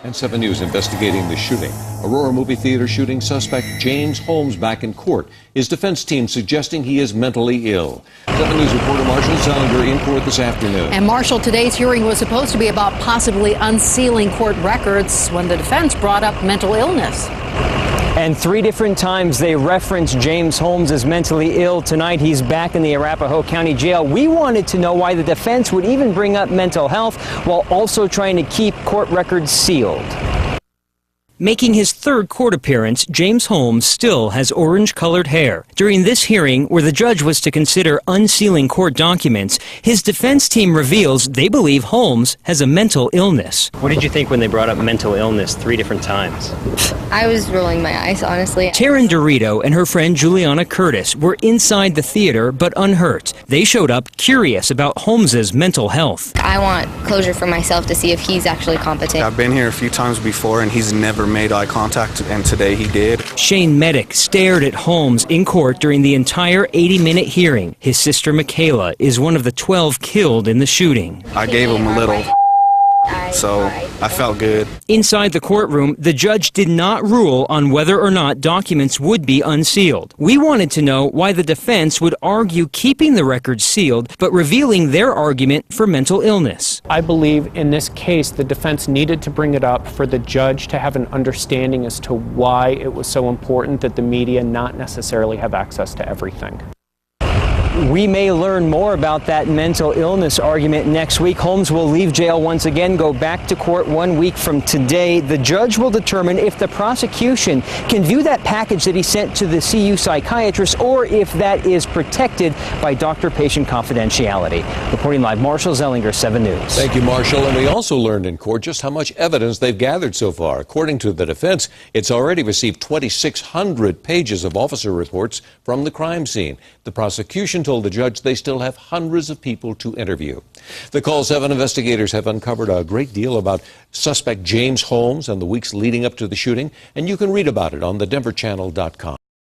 And 7 News investigating the shooting. Aurora movie theater shooting suspect James Holmes back in court. His defense team suggesting he is mentally ill. 7 News reporter Marshall Zelinger in court this afternoon. And Marshall, today's hearing was supposed to be about possibly unsealing court records when the defense brought up mental illness. And 3 different times they referenced James Holmes as mentally ill. Tonight he's back in the Arapahoe County Jail. We wanted to know why the defense would even bring up mental health while also trying to keep court records sealed. Making his 3rd court appearance, James Holmes still has orange-colored hair. During this hearing, where the judge was to consider unsealing court documents, his defense team reveals they believe Holmes has a mental illness. What did you think when they brought up mental illness 3 different times? I was rolling my eyes, honestly. Taryn Dorito and her friend Juliana Curtis were inside the theater but unhurt. They showed up curious about Holmes's mental health. I want closure for myself to see if he's actually competent. I've been here a few times before and he's never made eye contact, and today he did. Shane Medic stared at Holmes in court during the entire 80-minute hearing. His sister Michaela is one of the 12 killed in the shooting. I gave him a little, so I felt good. Inside the courtroom, the judge did not rule on whether or not documents would be unsealed. We wanted to know why the defense would argue keeping the records sealed, but revealing their argument for mental illness. I believe in this case the defense needed to bring it up for the judge to have an understanding as to why it was so important that the media not necessarily have access to everything. We may learn more about that mental illness argument next week. Holmes will leave jail once again, go back to court 1 week from today. The judge will determine if the prosecution can view that package that he sent to the CU psychiatrist or if that is protected by doctor-patient confidentiality. Reporting live, Marshall Zelinger, 7 News. Thank you, Marshall. And we also learned in court just how much evidence they've gathered so far. According to the defense, it's already received 2,600 pages of officer reports from the crime scene. The prosecution told the judge they still have hundreds of people to interview. The Call 7 investigators have uncovered a great deal about suspect James Holmes and the weeks leading up to the shooting, and you can read about it on thedenverchannel.com.